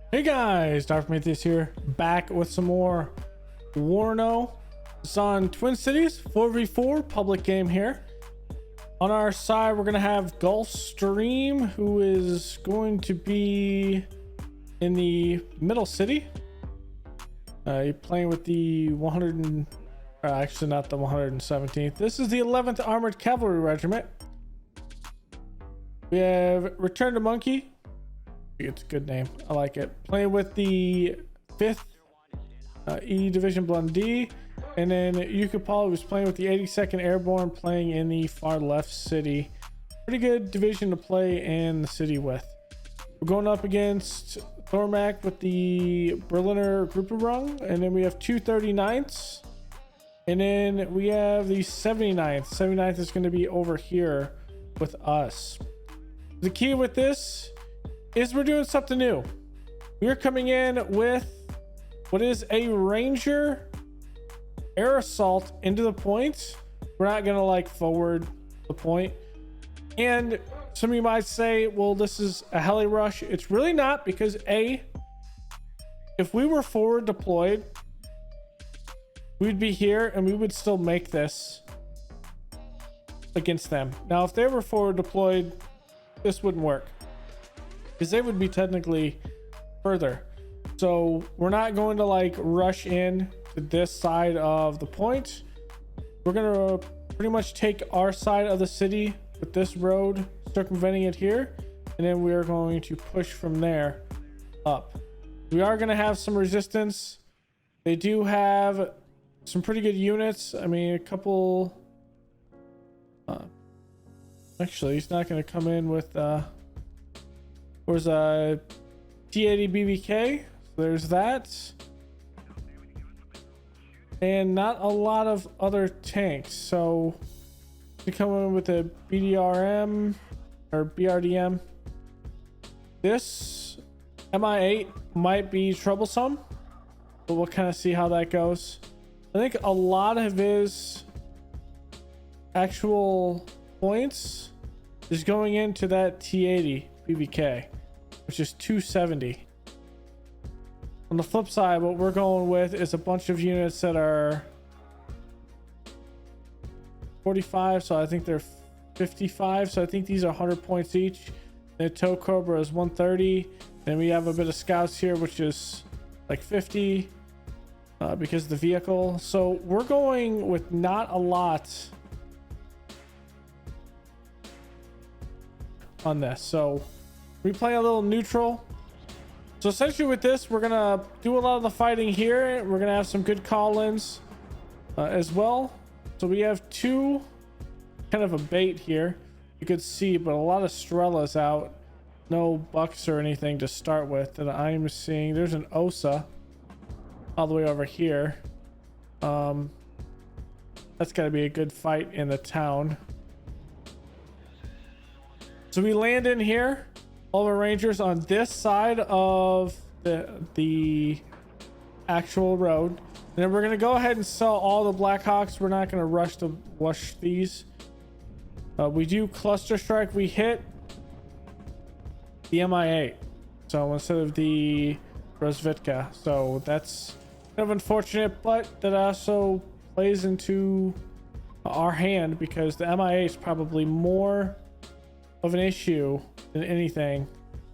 Hey guys, Dr. Prometheus here, back with some more Warno. It's on Twin Cities, 4v4 public game here. On our side, we're gonna have Gulfstream, who is going to be in the middle city. You're playing with the 100 and, actually not the 117th. This is the 11th Armored Cavalry Regiment. We have Return to Monkey. It's a good name. I like it. Playing with the 5th E Division Blondie. And then Yukapal was playing with the 82nd Airborne, playing in the far left city. Pretty good division to play in the city with. We're going up against Thormac with the Berliner Gruppierung. And then we have 239ths. And then we have the 79th. 79th is going to be over here with us. The key with this is we're doing something new. We're coming in with what is a Ranger air assault into the point. We're not gonna like forward the point. And some of you might say, well, this is a heli rush. It's really not, because if we were forward deployed, we'd be here and we would still make this against them. Now, if they were forward deployed, this wouldn't work, because they would be technically further. So we're not going to like rush in to this side of the point. We're gonna pretty much take our side of the city with this road, circumventing it here, and then we are going to push from there up. We are going to have some resistance. They do have some pretty good units. I mean, a couple actually, he's not going to come in with where's a T80 BBK. So there's that. And not a lot of other tanks. So we come in with a BDRM or BRDM. This MI8 might be troublesome, but we'll kind of see how that goes. I think a lot of his actual points is going into that T80 BBK, which is 270. On the flip side, what we're going with is a bunch of units that are 45, so I think they're 55, so I think these are 100 points each. The Tow Cobra is 130. Then we have a bit of scouts here, which is like 50 because of the vehicle. So we're going with not a lot on this. So we play a little neutral. So essentially with this, we're gonna do a lot of the fighting here. We're gonna have some good call-ins as well. So we have two kind of a bait here, you could see, but a lot of Strellas out. No bucks or anything to start with that I'm seeing. There's an Osa all the way over here. That's got to be a good fight in the town. So we land in here. All of our Rangers on this side of the actual road. And then we're going to go ahead and sell all the Blackhawks. We're not going to rush to wash these. We do cluster strike. We hit the MI8. So instead of the Rozvitka. So that's kind of unfortunate, but that also plays into our hand, because the MI8 is probably more of an issue than anything,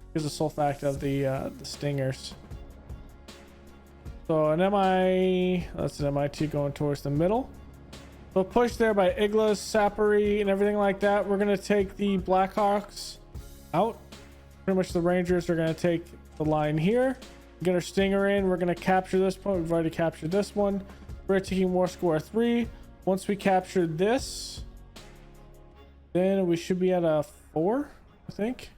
because the sole fact of the stingers. So that's an MI2 going towards the middle. So push there by Iglas, Sappery, and everything like that. We're going to take the Blackhawks out. Pretty much the Rangers are going to take the line here. Get our Stinger in. We're going to capture this point. We've already captured this one. We're taking War Score 3. Once we capture this, then we should be at a 4, I think.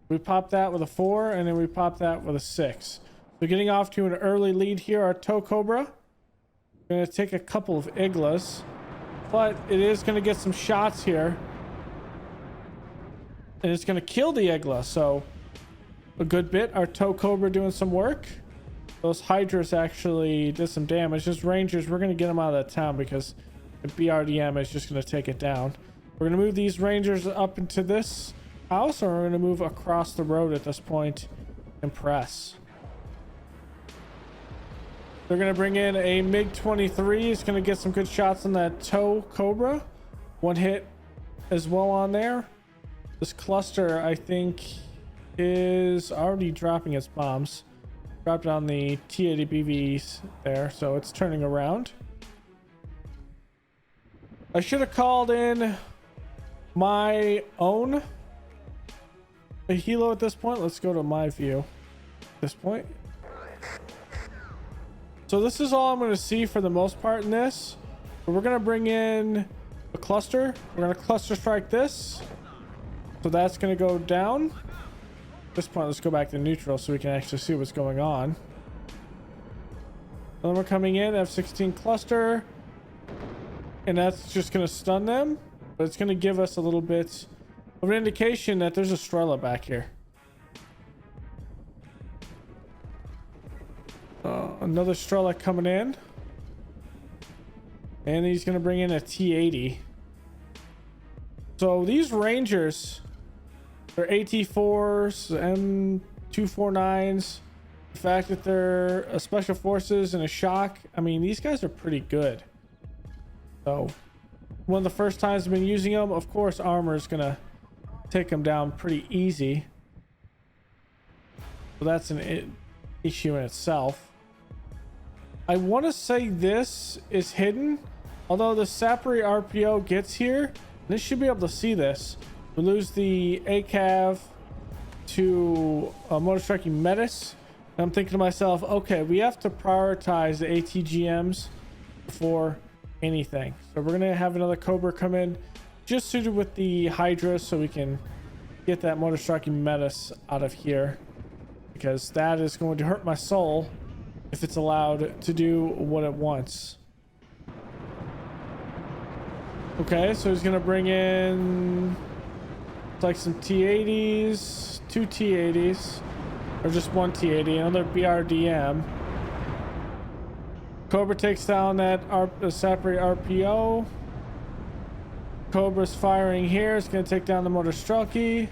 We pop that with a 4, and then we pop that with a 6. So getting off to an early lead here. Our Tow Cobra. We're going to take a couple of Iglas, but it is going to get some shots here. And it's going to kill the Igla, so a good bit. Our Tow Cobra doing some work. Those Hydras actually did some damage. Just Rangers, we're going to get them out of that town, because the BRDM is just going to take it down. We're going to move these Rangers up into this house, or we're going to move across the road at this point and press. They're going to bring in a MiG-23. It's going to get some good shots on that tow Cobra. One hit as well on there. This cluster, I think, is already dropping its bombs. Dropped on the T-80BVs there, so it's turning around. I should have called in my own helo at this point. Let's go to my view at this point. So this is all I'm going to see for the most part in this. But we're going to bring in a cluster. We're going to cluster strike this. So that's going to go down. At this point, let's go back to neutral so we can actually see what's going on. Then we're coming in, F-16 cluster. And that's just going to stun them. But it's going to give us a little bit of an indication that there's a Strela back here. Another Strela coming in. And he's going to bring in a T-80. So these Rangers, they're AT-4s, M249s. The fact that they're a special forces and a shock, I mean, these guys are pretty good. So one of the first times I've been using them, of course, armor is going to take them down pretty easy. So that's an issue in itself. I want to say this is hidden, although the Sapri RPO gets here. This should be able to see this. We lose the ACAV to Motor Striking Metis. And I'm thinking to myself, okay, we have to prioritize the ATGMs before anything. So we're going to have another Cobra come in just suited with the Hydra so we can get that Motor Striking Metis out of here. Because that is going to hurt my soul if it's allowed to do what it wants. Okay, so he's gonna bring in like some T-80s, 2 T-80s, or just 1 T-80, another BRDM. Cobra takes down that Sapri RPO. Cobra's firing here. It's gonna take down the Motor Strelky.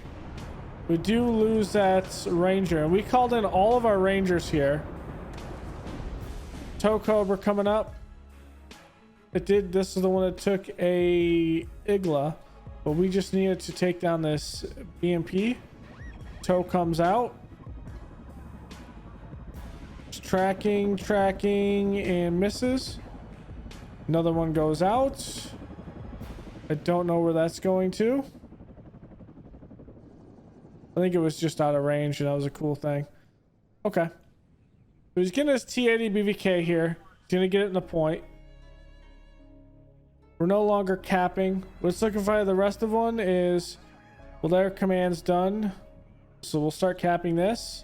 We do lose that Ranger. We called in all of our Rangers here. Tow Cobra coming up. This is the one that took a Igla, but we just needed to take down this BMP. Tow comes out. It's tracking, and misses. Another one goes out. I don't know where that's going to. I think it was just out of range, and that was a cool thing. Okay. So he's getting his T-80 BVK here. He's going to get it in the point. We're no longer capping. What's looking for the rest of one is, well, their command's done. So we'll start capping this.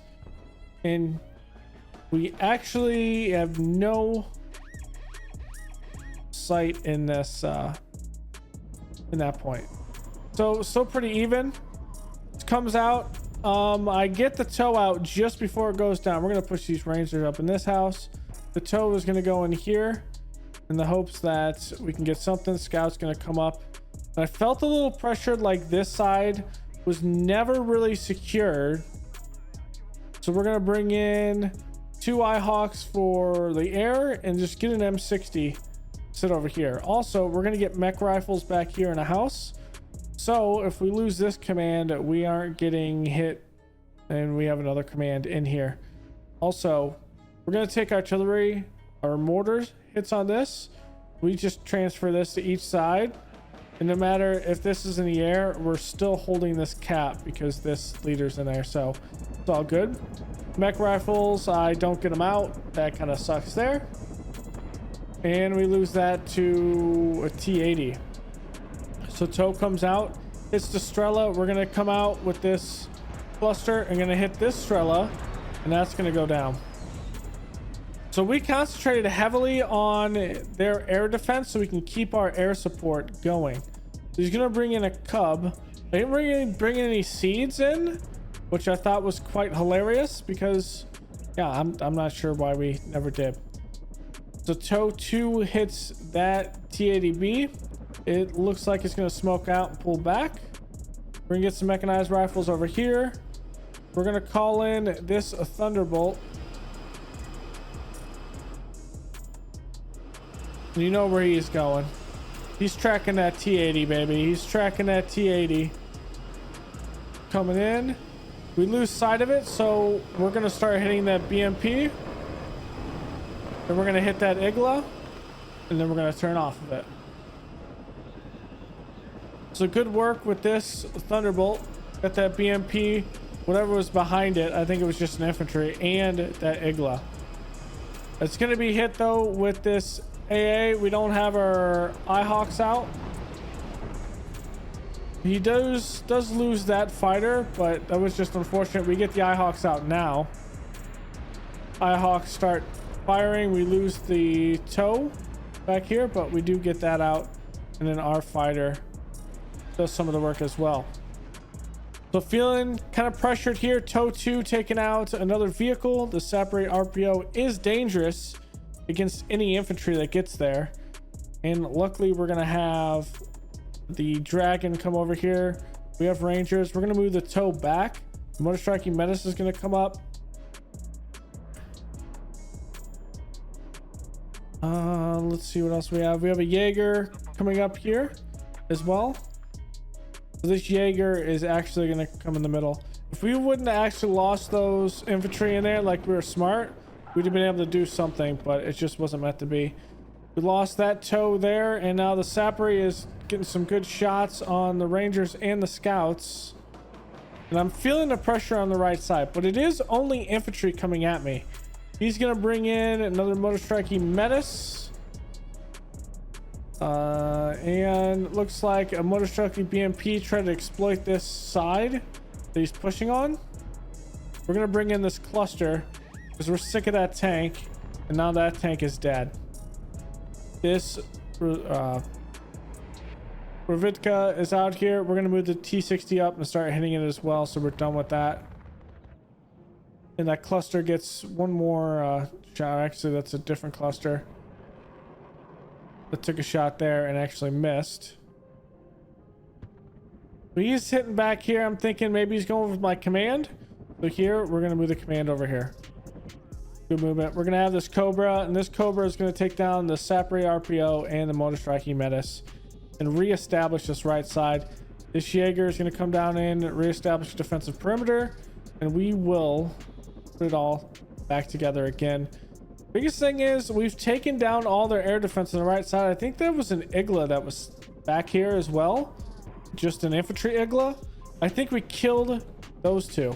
And we actually have no sight in this, in that point. So still pretty even. It comes out. I get the tow out just before it goes down. We're going to push these Rangers up in this house. The tow is going to go in here in the hopes that we can get something. Scout's going to come up. And I felt a little pressured, like this side was never really secured. So we're going to bring in 2 Ihawks for the air and just get an M60 sit over here. Also, we're going to get mech rifles back here in a house. So if we lose this command, we aren't getting hit, and we have another command in here. Also, we're going to take artillery or mortars hits on this. We just transfer this to each side, and no matter if this is in the air, we're still holding this cap because this leader's in there, so it's all good. Mech rifles, I don't get them out. That kind of sucks there. And we lose that to a T-80. So tow comes out, hits the Strela. We're going to come out with this cluster and going to hit this Strela, and that's going to go down. So we concentrated heavily on their air defense so we can keep our air support going. So he's going to bring in a Cub. I didn't bring any seeds in, which I thought was quite hilarious because, yeah, I'm not sure why we never did. So tow 2 hits that T-80B. It looks like it's going to smoke out and pull back. We're gonna get some mechanized rifles over here. We're gonna call in this Thunderbolt. And you know where he's going. He's tracking that T-80, baby. He's tracking that T-80. Coming in. We lose sight of it, so we're gonna start hitting that BMP. Then we're gonna hit that Igla. And then we're gonna turn off of it. So good work with this Thunderbolt. Got that BMP, whatever was behind it. I think it was just an infantry, and that Igla. It's gonna be hit though with this AA. We don't have our Ihawks out. He does lose that fighter, but that was just unfortunate. We get the Ihawks out now. Ihawks start firing. We lose the tow back here, but we do get that out, and then our fighter does some of the work as well. So feeling kind of pressured here. Tow 2 taking out another vehicle. The Sapre RPO is dangerous against any infantry that gets there, and luckily we're gonna have the Dragon come over here. We have Rangers. We're gonna move the tow back. Motor Striking Menace is gonna come up. Let's see what else we have. We have a Jaeger coming up here as well. So this Jaeger is actually going to come in the middle. If we wouldn't have actually lost those infantry in there like we were smart, we'd have been able to do something, but it just wasn't meant to be. We lost that tow there, and now the Sapre is getting some good shots on the Rangers and the Scouts. And I'm feeling the pressure on the right side, but it is only infantry coming at me. He's going to bring in another Motor Striking Menace. And looks like a Motor Striking BMP tried to exploit this side that he's pushing on. We're going to bring in this cluster because we're sick of that tank. And now that tank is dead. This Ravitka is out here. We're going to move the T-60 up and start hitting it as well. So we're done with that. And that cluster gets one more shot. Actually, that's a different cluster that took a shot there and actually missed. But he's hitting back here. I'm thinking maybe he's going with my command. So here, we're going to move the command over here. Good movement. We're going to have this Cobra, and this Cobra is going to take down the Sapre RPO and the Motor Striking Menace and reestablish this right side. This Jaeger is going to come down in, reestablish defensive perimeter, and we will put it all back together again. Biggest thing is we've taken down all their air defense on the right side. I think there was an Igla that was back here as well. Just an infantry Igla. I think we killed those two.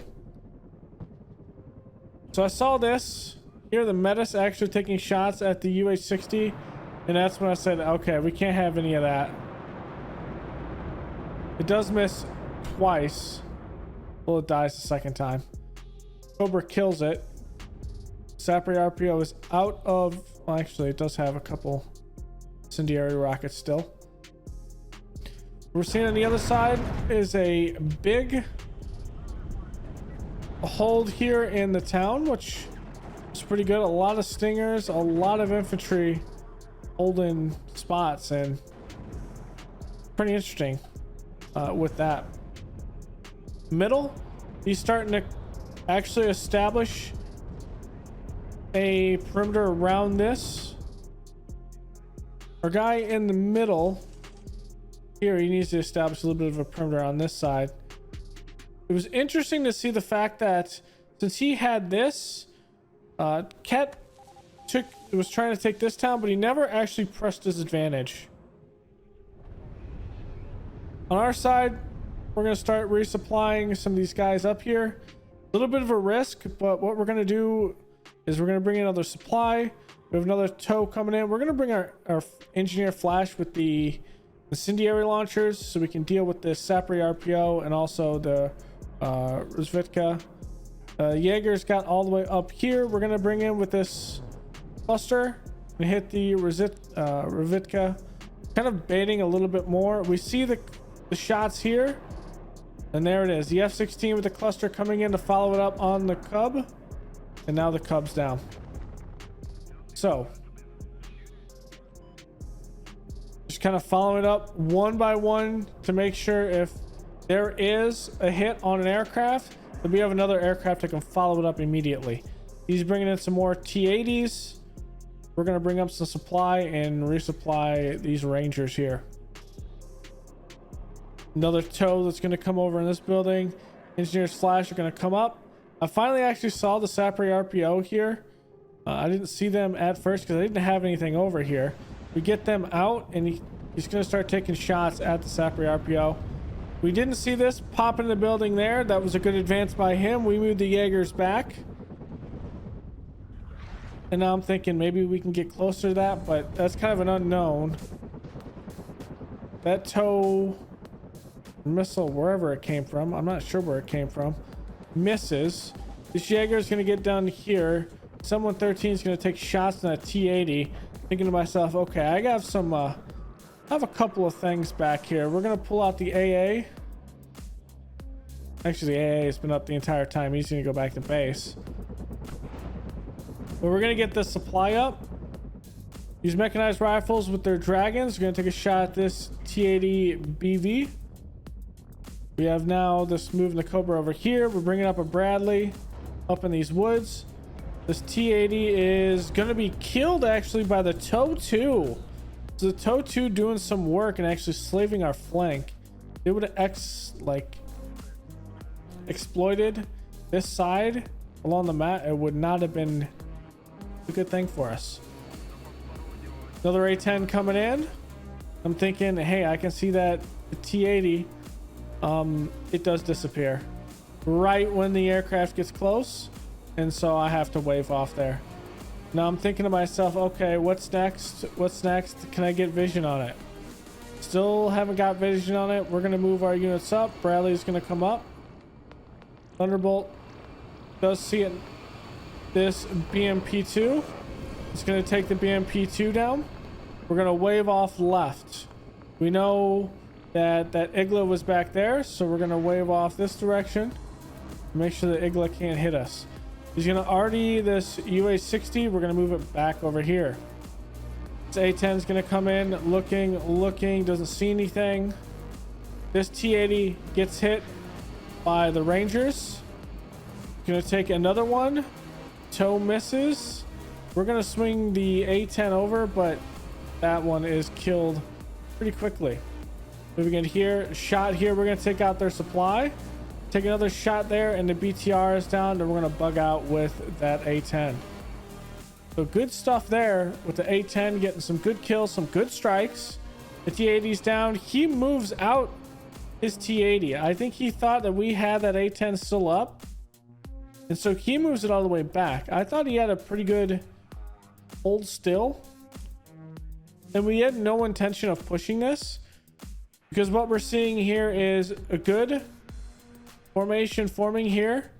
So I saw this. Here the Metis actually taking shots at the UH-60. And that's when I said, okay, we can't have any of that. It does miss twice. Bullet dies the second time. Cobra kills it. Sapre RPO is out of... Well, actually, it does have a couple incendiary rockets still. We're seeing on the other side is a big hold here in the town, which is pretty good. A lot of stingers, a lot of infantry holding spots, and pretty interesting with that. Middle, he's starting to actually establish a perimeter around this. Our guy in the middle here, he needs to establish a little bit of a perimeter on this side. It was interesting to see the fact that since he had this, Ket was trying to take this town, but he never actually pressed his advantage. On our side, we're going to start resupplying some of these guys up here. A little bit of a risk, but what we're going to do is we're going to bring in another supply. We have another tow coming in. We're going to bring our engineer flash with the incendiary launchers so we can deal with the Sapre RPO and also the Razvitka. Jaeger's got all the way up here. We're going to bring in with this cluster and hit the Ravitka, kind of baiting a little bit more. We see the shots here, and there it is. The F-16 with the cluster coming in to follow it up on the Cub, and now the Cub's down. So just kind of following it up one by one to make sure if there is a hit on an aircraft, but we have another aircraft that can follow it up immediately. He's bringing in some more T-80s. We're going to bring up some supply and resupply these Rangers here. Another tow that's going to come over in this building. Engineers Flash are going to come up. I finally actually saw the Sapri RPO here. I didn't see them at first because I didn't have anything over here. We get them out and he's going to start taking shots at the Sapri RPO. We didn't see this pop in the building there. That was a good advance by him. We moved the Jaegers back. And now I'm thinking maybe we can get closer to that, but that's kind of an unknown. That tow missile, wherever it came from, I'm not sure where it came from, misses. This Jaeger is going to get down here. Someone 13 is going to take shots on that T-80. Thinking to myself, okay, I got some, I have a couple of things back here. We're going to pull out the AA. Actually, the AA has been up the entire time. He's going to go back to base. But we're going to get this supply up. These mechanized rifles with their dragons are going to take a shot at this T-80 BV. We have now this moving the Cobra over here. We're bringing up a Bradley up in these woods. This T-80 is going to be killed actually by the TOW 2. So the TOW 2 doing some work and actually slaving our flank. It would have exploited this side along the map. It would not have been a good thing for us. Another A-10 coming in. I'm thinking, hey, I can see that the T-80, it does disappear right when the aircraft gets close, and so I have to wave off there. Now I'm thinking to myself, okay, what's next? Can I get vision on it? Still haven't got vision on it. We're gonna move our units up. Bradley's gonna come up. Thunderbolt does see it. This BMP-2 is going to take the BMP-2 down. We're going to wave off left. We know that Igla was back there, so we're going to wave off this direction. Make sure that Igla can't hit us. He's going to RD this UA-60. We're going to move it back over here. This A-10 is going to come in, looking, doesn't see anything. This T-80 gets hit by the Rangers. Going to take another one. TOW misses. We're gonna swing the A-10 over, but that one is killed pretty quickly. Moving in here, shot here. We're gonna take out their supply. Take another shot there, and the BTR is down. And we're gonna bug out with that A-10. So good stuff there with the A-10 getting some good kills, some good strikes. The T-80's down. He moves out his T-80. I think he thought that we had that A-10 still up. And so he moves it all the way back. I thought he had a pretty good hold still. And we had no intention of pushing this, because what we're seeing here is a good formation forming here.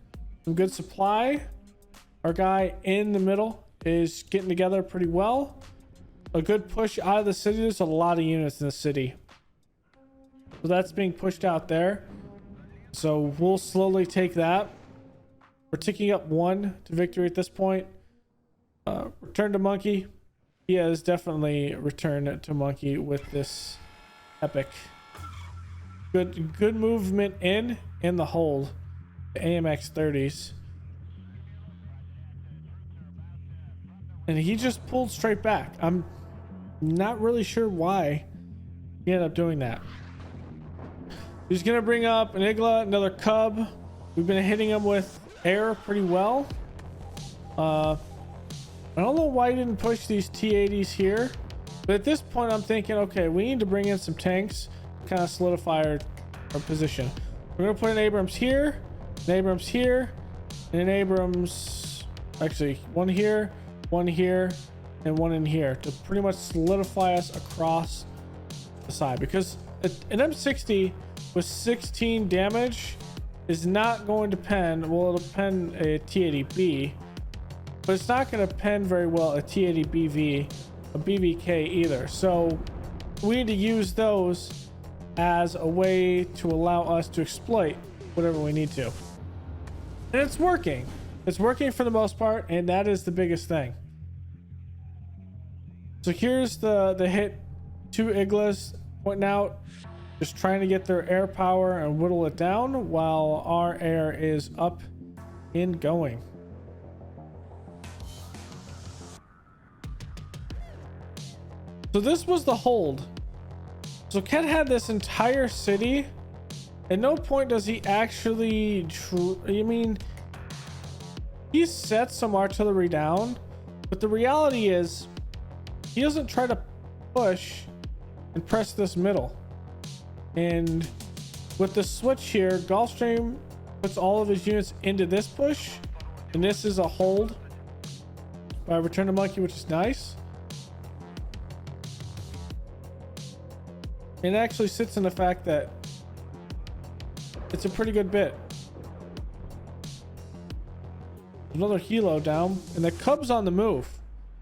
Some good supply. Our guy in the middle is getting together pretty well. A good push out of the city. There's a lot of units in the city. So that's being pushed out there. So we'll slowly take that. We're ticking up 1 to victory at this point. Return to Monkey. He has definitely returned to Monkey with this epic. Good movement in the hold. The AMX 30s. And he just pulled straight back. I'm not really sure why he ended up doing that. He's going to bring up an Igla, another Cub. We've been hitting him with air pretty well. I don't know why he didn't push these T-80s here, but at this point I'm thinking, okay, we need to bring in some tanks to kind of solidify our position. We're gonna put an Abrams here, an Abrams here, and an Abrams, actually one here, and one in here to pretty much solidify us across the side, because an M60 with 16 damage is not going to pen, well, it'll pen a T-80B, but it's not going to pen very well a T-80BV, a BVK either. So we need to use those as a way to allow us to exploit whatever we need to. And it's working. It's working for the most part, and that is the biggest thing. So here's the hit. 2 Iglas pointing out. just trying to get their air power and whittle it down while our air is up and going. So this was the hold. So Ken had this entire city. At no point does he actually I mean, he set some artillery down, but the reality is he doesn't try to push and press this middle. And with the switch here, Gulfstream puts all of his units into this push, and this is a hold by Return to Monkey, which is nice. It actually sits in the fact that it's a pretty good bit. Another helo down, and the Cub's on the move.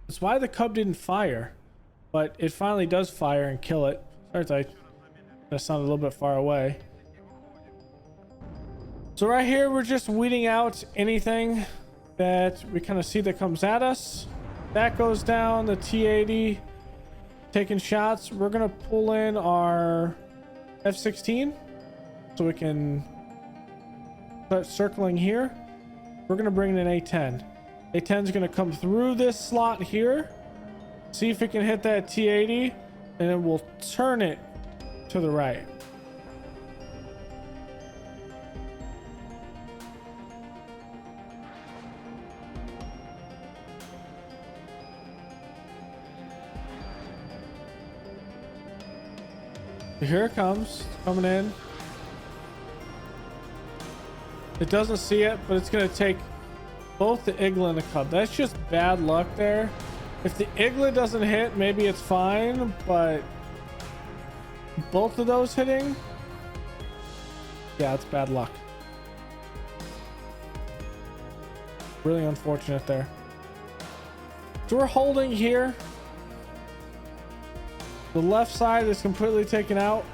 That's why the Cub didn't fire, but it finally does fire and kill it. Sorry, that sounded a little bit far away. So right here, we're just weeding out anything that we kind of see that comes at us. That goes down, the T-80 taking shots. We're gonna pull in our F-16 so we can start circling here. We're gonna bring in an A-10. A-10 is gonna come through this slot here, see if it can hit that T-80, and then we'll turn it to the right. Here it comes, coming in. It doesn't see it, but it's going to take both the Igla and the Cub. That's just bad luck there. If the Igla doesn't hit, maybe it's fine, but both of those hitting, yeah, it's bad luck. Really unfortunate there. So we're holding here. The left side is completely taken out.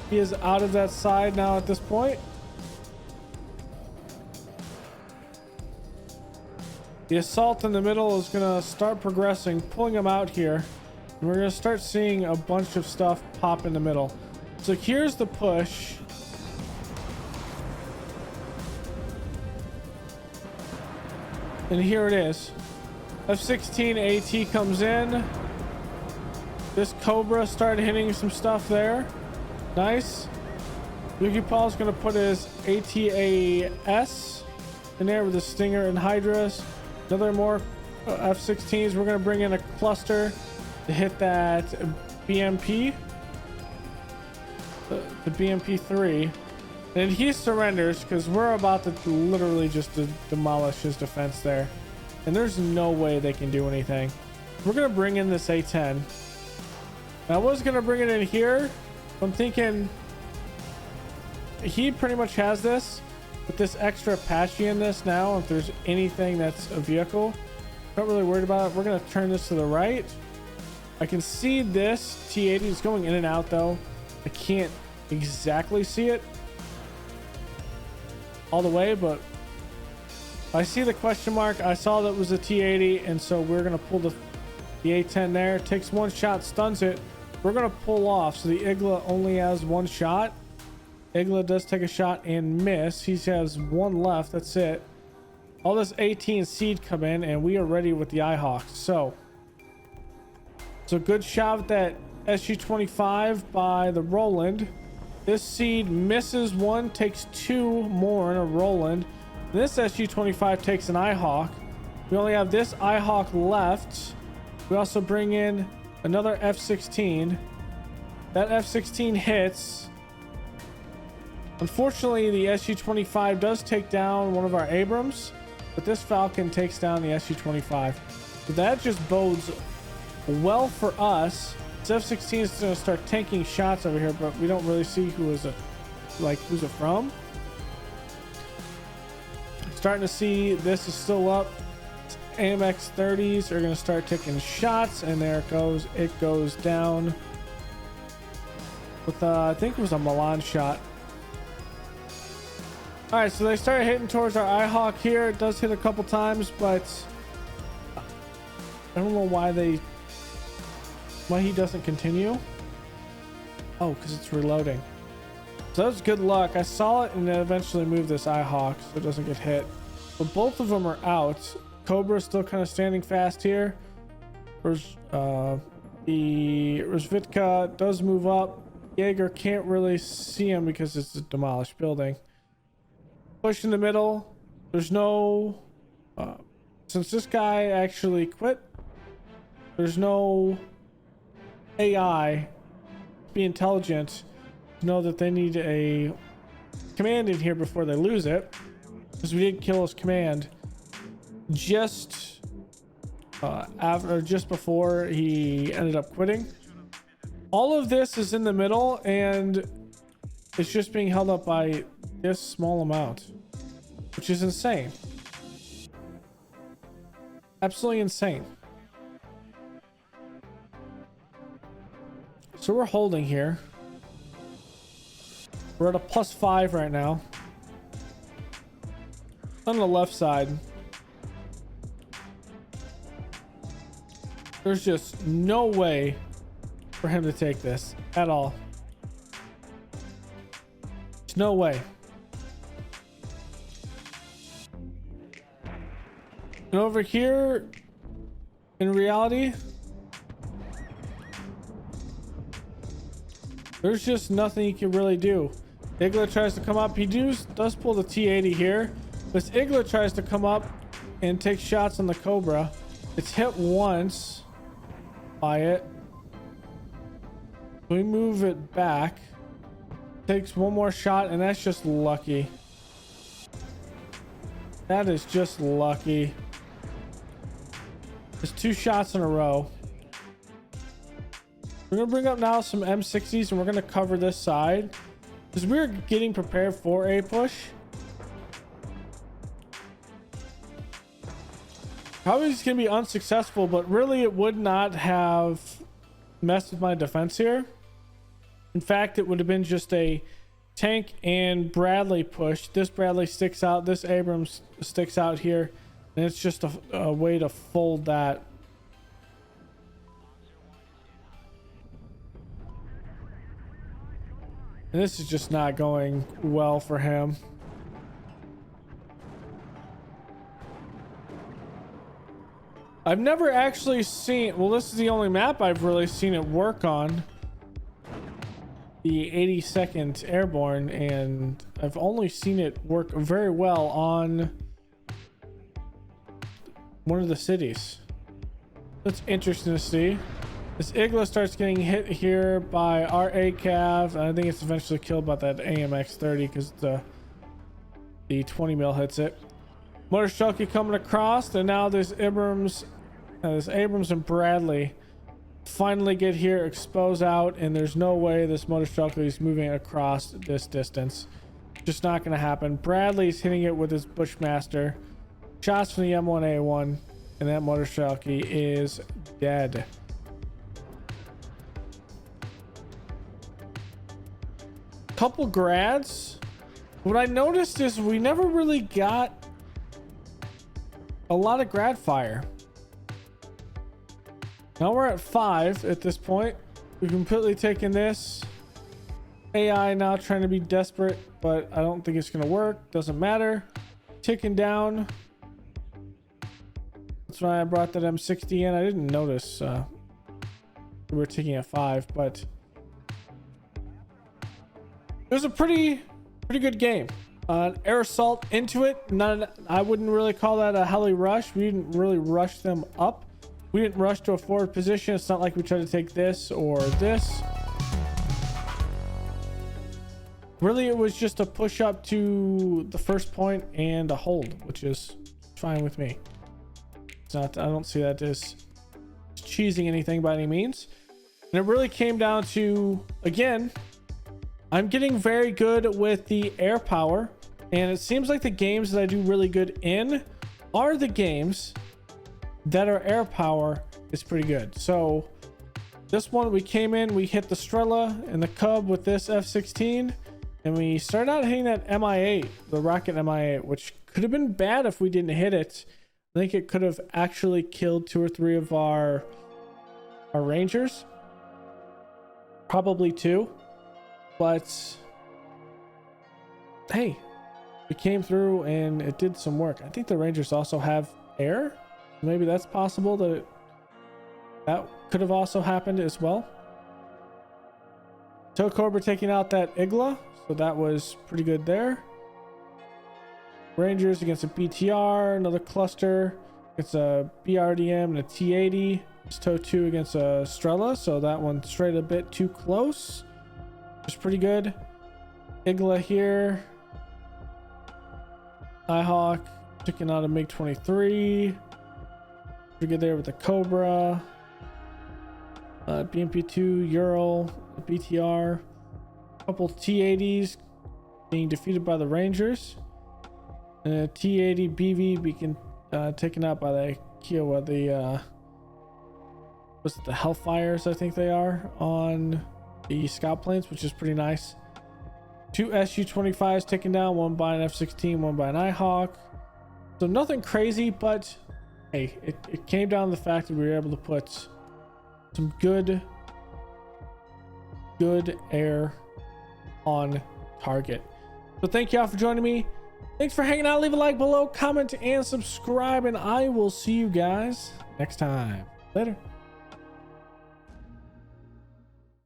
He is out of that side now at this point. The assault in the middle is going to start progressing, pulling him out here. And we're going to start seeing a bunch of stuff pop in the middle. So here's the push. And here it is. F-16 AT comes in. This Cobra started hitting some stuff there. Nice. Yuki Paul's going to put his ATAS in there with the Stinger and Hydras. Another more F-16s. We're going to bring in a cluster to hit that BMP. The BMP-3. And he surrenders because we're about to literally just demolish his defense there. And there's no way they can do anything. We're going to bring in this A-10. I was going to bring it in here. I'm thinking he pretty much has this with this extra Apache in this now. If there's anything that's a vehicle, not really worried about it. We're going to turn this to the right. I can see this T-80 is going in and out though. I can't exactly see it all the way, but I see the question mark. I saw that was a T-80, and so we're going to pull the A-10 there. It takes one shot, stuns it. We're going to pull off. So the Igla only has one shot. Igla does take a shot and miss. He has one left. That's it. All this 18 seed come in, and we are ready with the iHawks. So good shot with that SU-25 by the Roland. This seed misses one, takes two more in a Roland. This SU-25 takes an iHawk. We only have this iHawk left. We also bring in another F-16. That F-16 hits. Unfortunately, the SU-25 does take down one of our Abrams, but this Falcon takes down the SU-25. So that just bodes well for us. This F-16 is going to start tanking shots over here, but we don't really see who's it from. Starting to see this is still up. AMX 30s are going to start taking shots, and there it goes. It goes down with I think it was a Milan shot. All right, so they started hitting towards our iHawk here. It does hit a couple times, but I don't know why he doesn't continue. Oh, because it's reloading. So that was good luck. I saw it and then eventually moved this iHawk so it doesn't get hit. But both of them are out. Cobra's still kind of standing fast here. The Rozvitka does move up. Jaeger can't really see him because it's a demolished building. Push in the middle. There's no... since this guy actually quit, there's no AI be intelligent to know that they need a command in here before they lose it, because we did kill his command just just before he ended up quitting. All of this is in the middle and it's just being held up by this small amount, which is insane. Absolutely insane. So we're holding here. We're at a +5 right now. On the left side, there's just no way for him to take this at all. There's no way. And over here, in reality, there's just nothing you can really do. Igla tries to come up. He does pull the T-80 here. This Igla tries to come up and take shots on the Cobra. It's hit once by it. We move it back. Takes one more shot, and that's just lucky. That is just lucky. There's 2 shots in a row. We're gonna bring up now some M60s and we're gonna cover this side because we're getting prepared for a push. Probably it's gonna be unsuccessful, but really it would not have messed with my defense here. In fact, it would have been just a tank and Bradley push. This Bradley sticks out, this Abrams sticks out here, and it's just a way to fold that. And this is just not going well for him. I've never actually seen, well, this is the only map I've really seen it work on, the 82nd Airborne, and I've only seen it work very well on one of the cities. That's interesting to see. This Igla starts getting hit here by our ACAV, and I think it's eventually killed by that AMX-30 because the 20 mil hits it. Motor Shelky coming across, and now this Abrams and Bradley finally get here, expose out, and there's no way this Motor Shelky is moving across this distance. Just not going to happen. Bradley's hitting it with his Bushmaster. Shots from the M1A1, and that Motor Shelky is dead. Couple grads. What I noticed is we never really got a lot of grad fire. Now we're at 5 at this point. We've completely taken this. AI now trying to be desperate, but I don't think it's going to work. Doesn't matter. Ticking down. That's why I brought that M60 in. I didn't notice we were ticking at 5, but it was a pretty good game. Air assault into it. I wouldn't really call that a heli rush. We didn't really rush them up. We didn't rush to a forward position. It's not like we tried to take this or this. Really, it was just a push up to the first point and a hold, which is fine with me. It's not, I don't see that as cheesing anything by any means. And it really came down to, again, I'm getting very good with the air power, and it seems like the games that I do really good in are the games that our air power is pretty good. So this one, we came in, we hit the Strela and the Cub with this F-16, and we started out hitting that Mi-8, the rocket Mi-8, which could have been bad if we didn't hit it. I think it could have actually killed 2 or 3 of our Rangers, probably 2. but hey, we came through and it did some work. I think the Rangers also have air. Maybe that's possible that could have also happened as well. Tow Cobra taking out that Igla, so that was pretty good there. Rangers against a BTR, another cluster. It's a BRDM and a T80. It's Tow 2 against a Strela, so that one strayed a bit too close. It's pretty good. Igla here. Nighthawk taking out a MiG-23. Pretty good there with the Cobra. BMP-2, Ural, BTR. A couple T-80s being defeated by the Rangers. And a T-80 BV being taken out by the Kiowa, the Hellfires, I think they are, on the scout planes, which is pretty nice. 2 Su-25s taken down, one by an F-16, one by an Nighthawk. So nothing crazy, but hey, it came down to the fact that we were able to put some good air on target. So thank y'all for joining me. Thanks for hanging out. Leave a like below, comment, and subscribe, and I will see you guys next time. Later.